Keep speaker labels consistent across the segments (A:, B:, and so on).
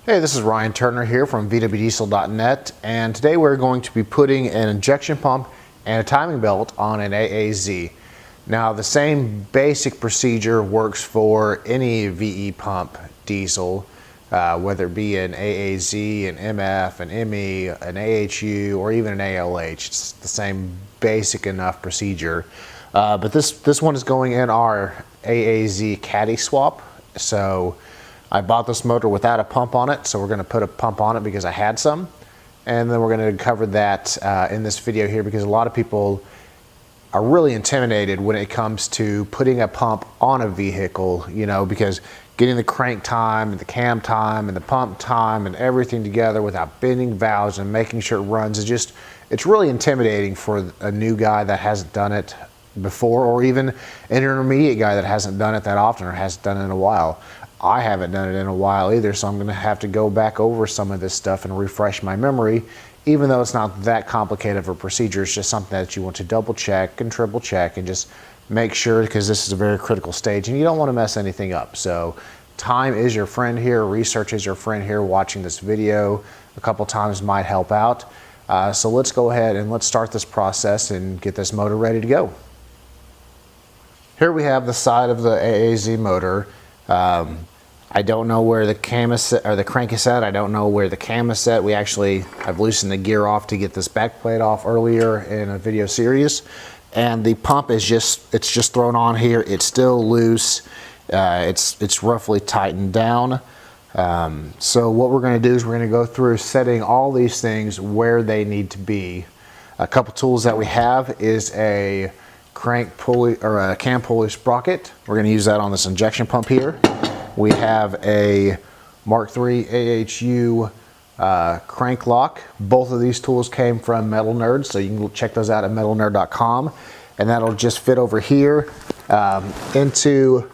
A: Hey, this is Ryan Turner here from VWDiesel.net, and today we're going to be putting an injection pump and a timing belt on an AAZ. Now, the same basic procedure works for any VE pump diesel, whether it be an AAZ, an MF, an ME, an AHU, or even an ALH. It's the same basic enough procedure. But this one is going in our AAZ caddy swap. So I bought this motor without a pump on it, so we're going to put a pump on it because I had some. And then we're going to cover that in this video here, because a lot of people are really intimidated when it comes to putting a pump on a vehicle, you know, because getting the crank time and the cam time and the pump time and everything together without bending valves and making sure it runs is just, it's really intimidating for a new guy that hasn't done it before, or even an intermediate guy that hasn't done it that often or hasn't done it in a while. I haven't done it in a while either, so I'm going to have to go back over some of this stuff and refresh my memory, even though it's not that complicated of a procedure. It's just something that you want to double check and triple check and just make sure, because this is a very critical stage and you don't want to mess anything up. So time is your friend here, research is your friend here. Watching this video a couple times might help out. So let's go ahead and let's start this process and get this motor ready to go. Here we have the side of the AAZ motor. I don't know where the cam is set, or the crank is set. I don't know where the cam is set. I've loosened the gear off to get this back plate off earlier in a video series. And the pump is it's just thrown on here. It's still loose. It's roughly tightened down. So what we're going to do is we're going to go through setting all these things where they need to be. A couple tools that we have is a crank pulley, or a cam pulley sprocket. We're going to use that on this injection pump here. We have a Mark III AHU crank lock. Both of these tools came from Metal Nerd, so you can check those out at metalnerd.com. And that'll just fit over here into,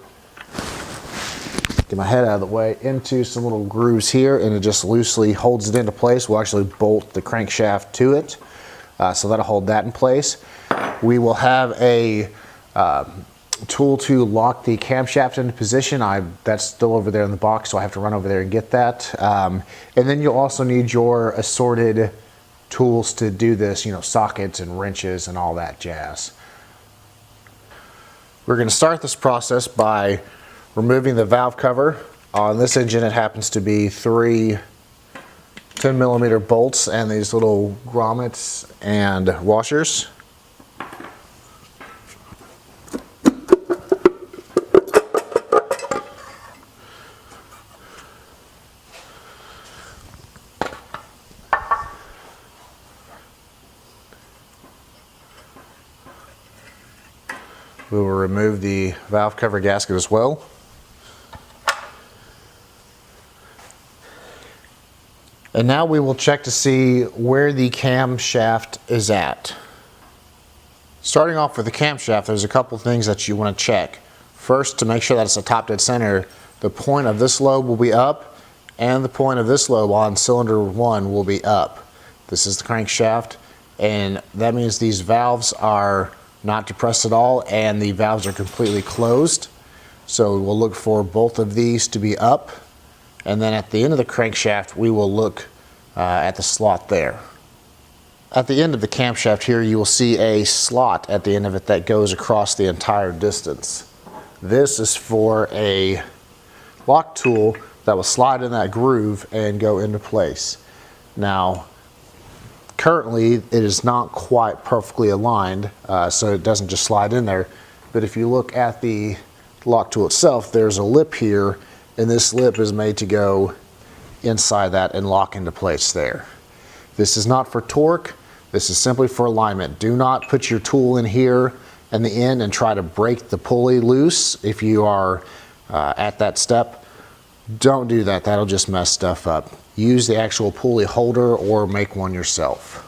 A: get my head out of the way, into some little grooves here, and it just loosely holds it into place. We'll actually bolt the crankshaft to it, so that'll hold that in place. We will have a tool to lock the camshaft into position. That's still over there in the box, so I have to run over there and get that. And then you'll also need your assorted tools to do this, you know, sockets and wrenches and all that jazz. We're going to start this process by removing the valve cover. On this engine, it happens to be 3 10mm bolts and these little grommets and washers. We will remove the valve cover gasket as well. And now we will check to see where the camshaft is at. Starting off with the camshaft, there's a couple things that you want to check. First, to make sure that it's a top dead center, the point of this lobe will be up and the point of this lobe on cylinder 1 will be up. This is the crankshaft, and that means these valves are not depressed at all and the valves are completely closed. So we'll look for both of these to be up, and then at the end of the crankshaft we will look at the slot there. At the end of the camshaft here, you will see a slot at the end of it that goes across the entire distance. This is for a lock tool that will slide in that groove and go into place. Now, currently it is not quite perfectly aligned, so it doesn't just slide in there. But if you look at the lock tool itself, there's a lip here, and this lip is made to go inside that and lock into place there. This is not for torque, this is simply for alignment. Do not put your tool in here in the end and try to break the pulley loose if you are at that step. Don't do that, that'll just mess stuff up. Use the actual pulley holder or make one yourself.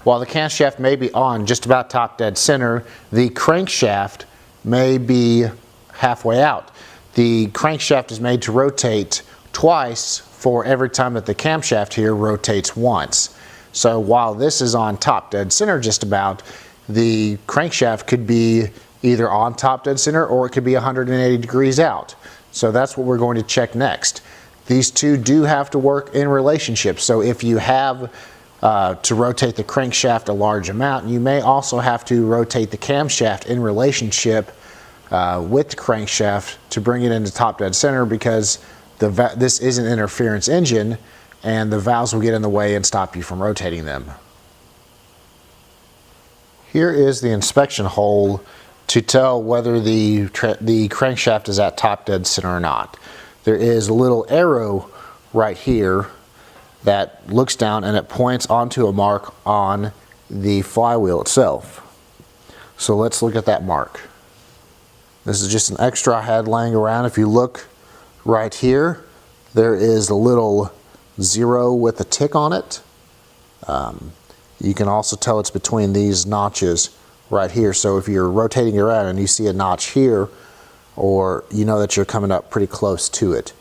A: While the camshaft may be on just about top dead center, the crankshaft may be halfway out. The crankshaft is made to rotate twice for every time that the camshaft here rotates once. So while this is on top dead center just about, the crankshaft could be either on top dead center or it could be 180 degrees out. So that's what we're going to check next. These two do have to work in relationship. So if you have to rotate the crankshaft a large amount, you may also have to rotate the camshaft in relationship with the crankshaft to bring it into top dead center, because this is an interference engine and the valves will get in the way and stop you from rotating them. Here is the inspection hole to tell whether the crankshaft is at top dead center or not. There is a little arrow right here that looks down and it points onto a mark on the flywheel itself. So let's look at that mark. This is just an extra I had laying around. If you look right here, there is a little 0 with a tick on it. You can also tell it's between these notches right here. So if you're rotating around and you see a notch here, or you know that you're coming up pretty close to it.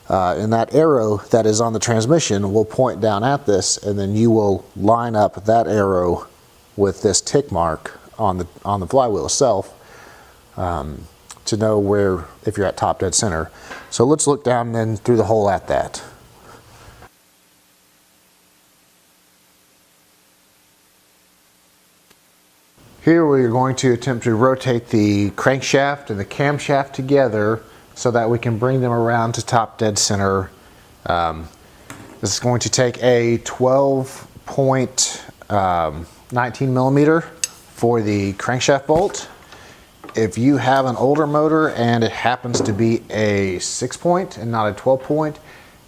A: And that arrow that is on the transmission will point down at this, and then you will line up that arrow with this tick mark on the flywheel itself to know where, if you're at top dead center. So let's look down then through the hole at that. Here we are going to attempt to rotate the crankshaft and the camshaft together so that we can bring them around to top dead center. This is going to take a 12.19 millimeter for the crankshaft bolt. If you have an older motor and it happens to be a 6-point and not a 12-point,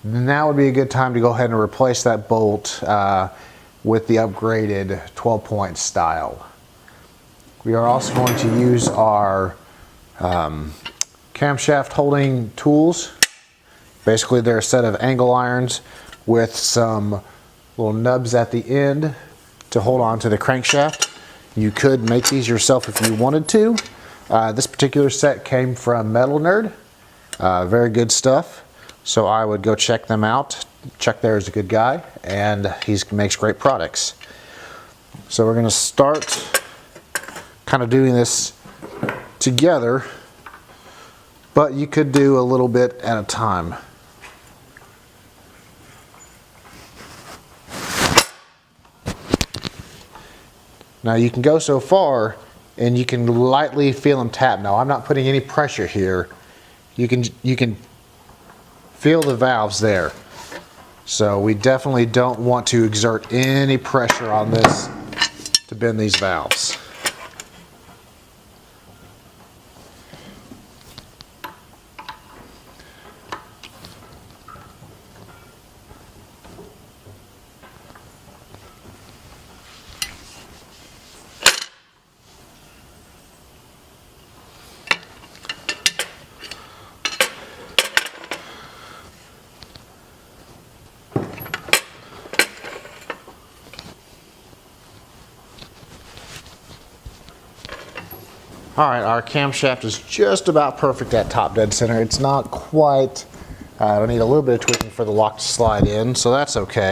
A: then that would be a good time to go ahead and replace that bolt with the upgraded 12-point style. We are also going to use our camshaft holding tools. Basically, they're a set of angle irons with some little nubs at the end to hold on to the crankshaft. You could make these yourself if you wanted to. This particular set came from Metal Nerd. Very good stuff. So I would go check them out. Chuck there is a good guy, and he makes great products. So we're going to start kind of doing this together, but you could do a little bit at a time. Now you can go so far and you can lightly feel them tap. Now I'm not putting any pressure here. You can feel the valves there. So we definitely don't want to exert any pressure on this to bend these valves. All right, our camshaft is just about perfect at top dead center. It's not quite, I need a little bit of tweaking for the lock to slide in, so that's okay.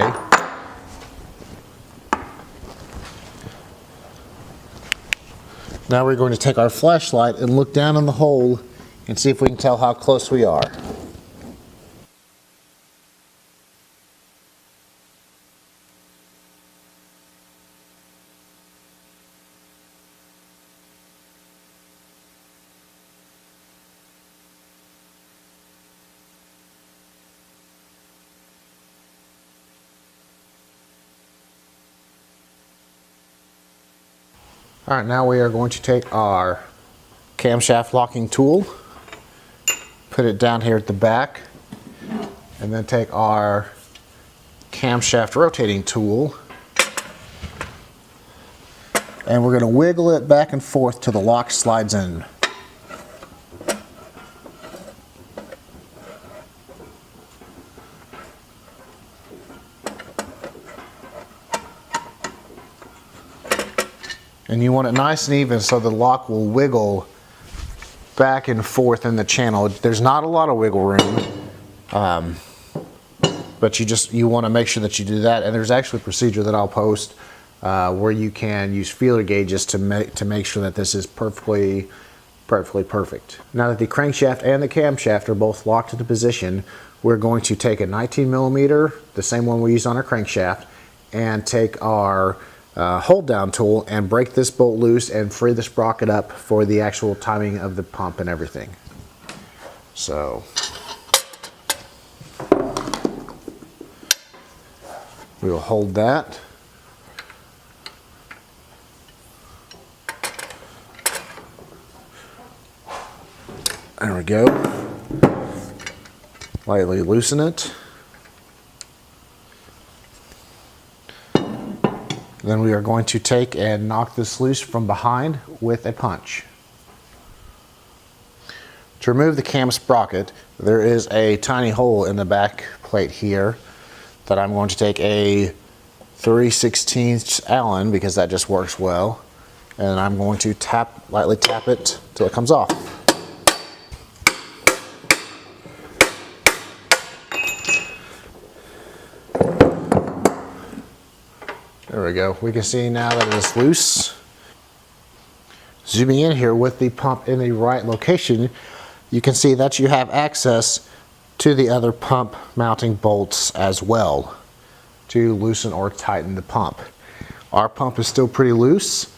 A: Now we're going to take our flashlight and look down in the hole and see if we can tell how close we are. All right, now we are going to take our camshaft locking tool, put it down here at the back, and then take our camshaft rotating tool, and we're going to wiggle it back and forth till the lock slides in. And you want it nice and even so the lock will wiggle back and forth in the channel. There's not a lot of wiggle room, but you want to make sure that you do that. And there's actually a procedure that I'll post where you can use feeler gauges to make sure that this is perfectly perfectly perfect. Now that the crankshaft and the camshaft are both locked into position, we're going to take a 19mm, the same one we used on our crankshaft, and take our hold down tool and break this bolt loose and free the sprocket up for the actual timing of the pump and everything. So we will hold that. There we go. Lightly loosen it. Then we are going to take and knock this loose from behind with a punch. To remove the cam sprocket, there is a tiny hole in the back plate here that I'm going to take a 3/16 Allen, because that just works well, and I'm going to lightly tap it till it comes off. There we go. We can see now that it is loose. Zooming in here with the pump in the right location, you can see that you have access to the other pump mounting bolts as well to loosen or tighten the pump. Our pump is still pretty loose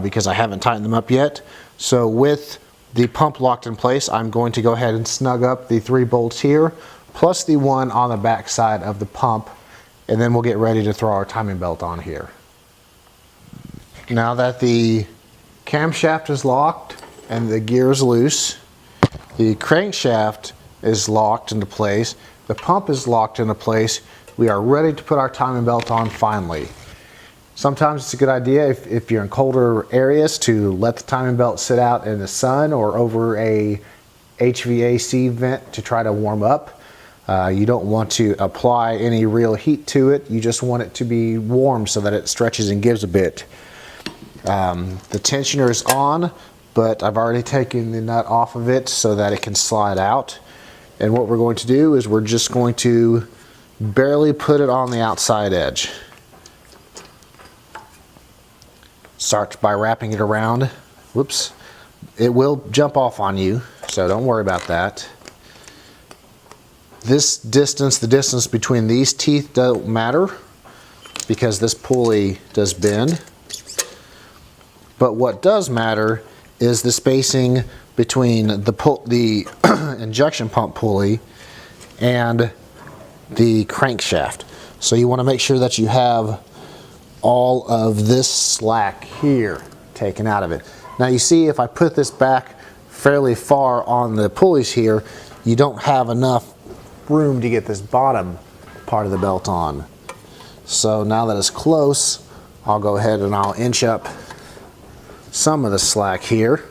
A: because I haven't tightened them up yet. So with the pump locked in place, I'm going to go ahead and snug up the 3 bolts here, plus the one on the back side of the pump, and then we'll get ready to throw our timing belt on here. Now that the camshaft is locked and the gear is loose, the crankshaft is locked into place, the pump is locked into place, we are ready to put our timing belt on finally. Sometimes it's a good idea if you're in colder areas to let the timing belt sit out in the sun or over a HVAC vent to try to warm up. You don't want to apply any real heat to it. You just want it to be warm so that it stretches and gives a bit. The tensioner is on, but I've already taken the nut off of it so that it can slide out. And what we're going to do is we're just going to barely put it on the outside edge. Start by wrapping it around. Whoops. It will jump off on you, so don't worry about that. This distance, the distance between these teeth, don't matter because this pulley does bend. But what does matter is the spacing between the injection pump pulley and the crankshaft. So you want to make sure that you have all of this slack here taken out of it. Now you see, if I put this back fairly far on the pulleys here, you don't have enough room to get this bottom part of the belt on. So now that it's close, I'll go ahead and I'll inch up some of the slack here.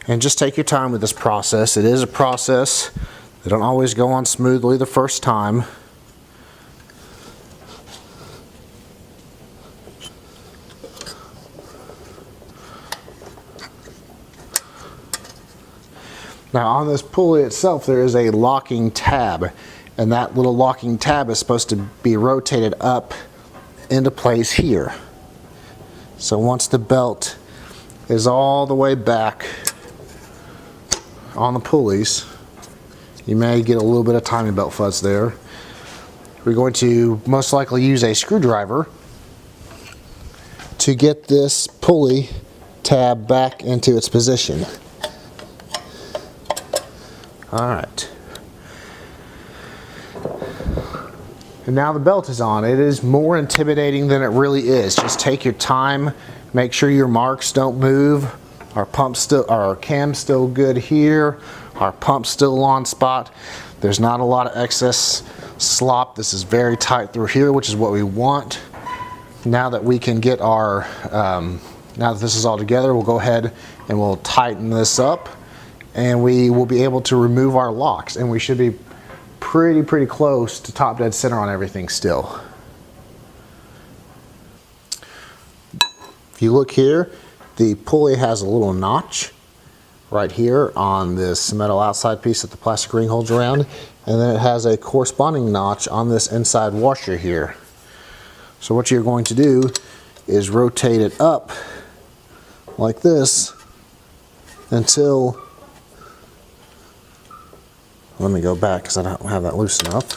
A: And just take your time with this process. It is a process. They don't always go on smoothly the first time. Now on this pulley itself there is a locking tab, and that little locking tab is supposed to be rotated up into place here. So once the belt is all the way back on the pulleys, you may get a little bit of timing belt fuzz there. We're going to most likely use a screwdriver to get this pulley tab back into its position. Alright. And now the belt is on. It is more intimidating than it really is. Just take your time, make sure your marks don't move. Our cam's still good here. Our pump's still on spot. There's not a lot of excess slop. This is very tight through here, which is what we want. Now that we can get our, now that this is all together, we'll go ahead and we'll tighten this up, and we will be able to remove our locks, and we should be pretty close to top dead center on everything still. If you look here, the pulley has a little notch right here on this metal outside piece that the plastic ring holds around, and then it has a corresponding notch on this inside washer here. So what you're going to do is rotate it up like this until, let me go back because I don't have that loose enough.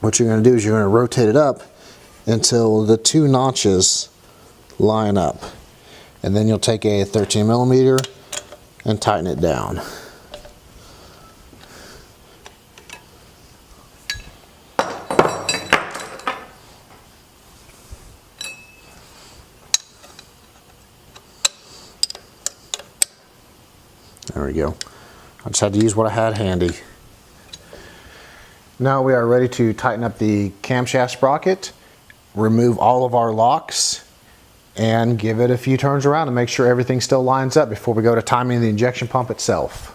A: What you're going to do is you're going to rotate it up until the two notches line up. And then you'll take a 13 millimeter and tighten it down. There we go. I just had to use what I had handy. Now we are ready to tighten up the camshaft sprocket, remove all of our locks, and give it a few turns around to make sure everything still lines up before we go to timing the injection pump itself.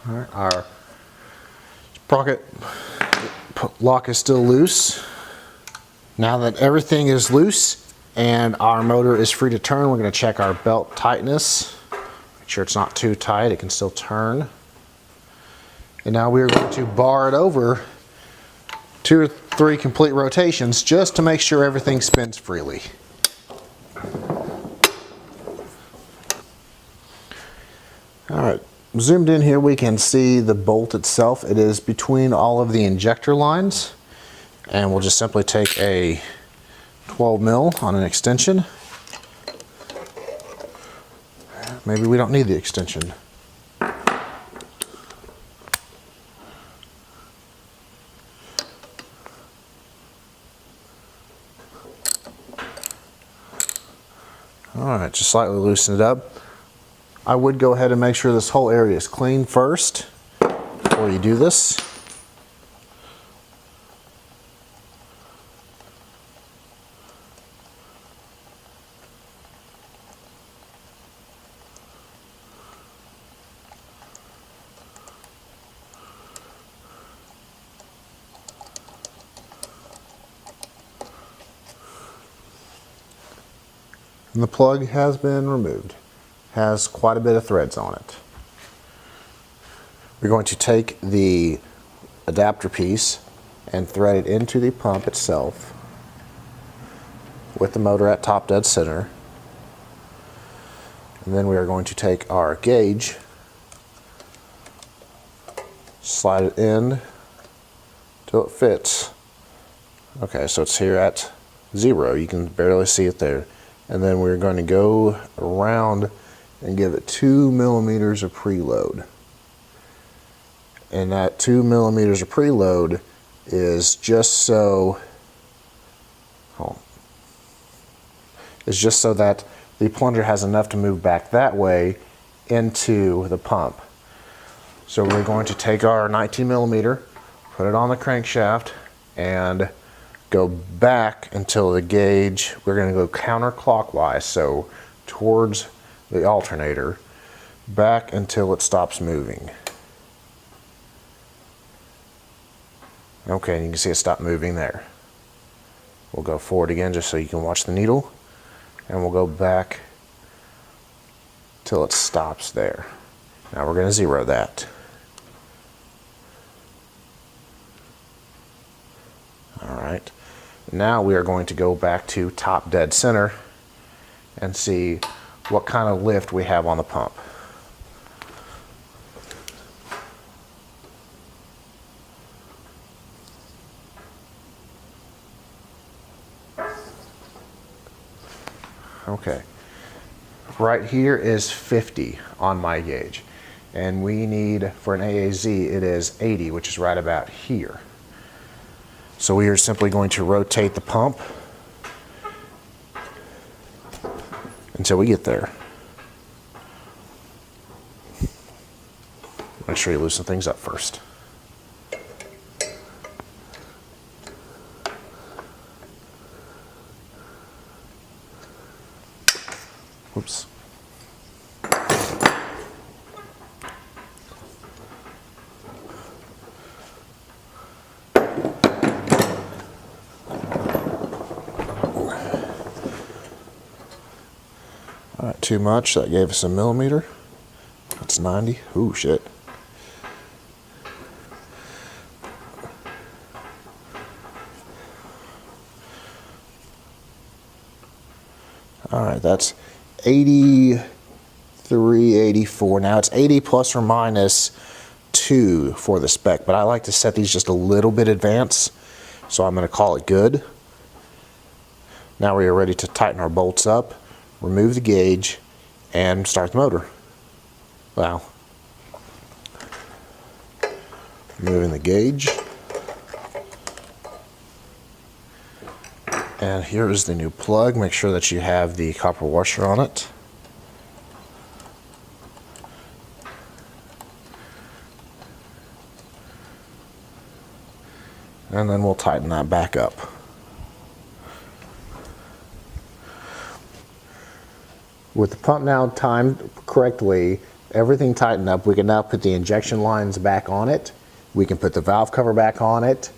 A: Alright, our sprocket lock is still loose. Now that everything is loose and our motor is free to turn, we're going to check our belt tightness. Make sure it's not too tight, it can still turn. And now we're going to bar it over 2 or 3 complete rotations just to make sure everything spins freely. Alright. Zoomed in here, we can see the bolt itself. It is between all of the injector lines, and we'll just simply take a 12 mil on an extension. Maybe we don't need the extension. Alright, just slightly loosen it up. I would go ahead and make sure this whole area is clean first before you do this. And the plug has been removed. Has quite a bit of threads on it. We're going to take the adapter piece and thread it into the pump itself with the motor at top dead center. And then we are going to take our gauge, slide it in till it fits. Okay, so it's here at 0. You can barely see it there. And then we're going to go around and give it 2 millimeters of preload. And that 2 millimeters of preload is just so that the plunger has enough to move back that way into the pump. So we're going to take our 19 millimeter, put it on the crankshaft, and go back until the gauge, we're going to go counterclockwise, so towards the alternator, back until it stops moving. Okay, and you can see it stopped moving there. We'll go forward again just so you can watch the needle, and we'll go back till it stops there. Now we're going to 0 that. Alright, now we are going to go back to top dead center and see what kind of lift we have on the pump. Okay. Right here is 50 on my gauge. And we need, for an AAZ, it is 80, which is right about here. So we are simply going to rotate the pump until we get there. Make sure you loosen things up first. Oops. Alright, too much. That gave us a millimeter. That's 90. Ooh, shit. Alright, that's 83, 84. Now it's 80 plus or minus 2 for the spec, but I like to set these just a little bit advanced, so I'm going to call it good. Now we are ready to tighten our bolts up, remove the gauge, and start the motor. Wow. Moving the gauge. And here is the new plug. Make sure that you have the copper washer on it. And then we'll tighten that back up. With the pump now timed correctly, everything tightened up, we can now put the injection lines back on it. We can put the valve cover back on it,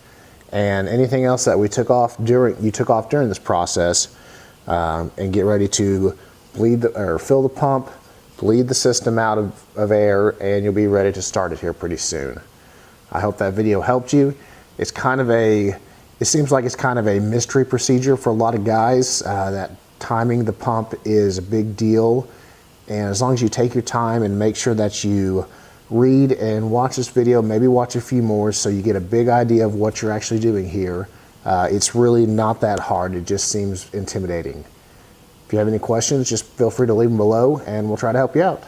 A: and anything else that we took off during this process, and get ready to fill the pump, bleed the system out of air, and you'll be ready to start it here pretty soon. I hope that video helped you. It seems like it's kind of a mystery procedure for a lot of guys, that timing the pump is a big deal, and as long as you take your time and make sure that you read and watch this video, maybe watch a few more so you get a big idea of what you're actually doing here, it's really not that hard. It just seems intimidating. If you have any questions, just feel free to leave them below and we'll try to help you out.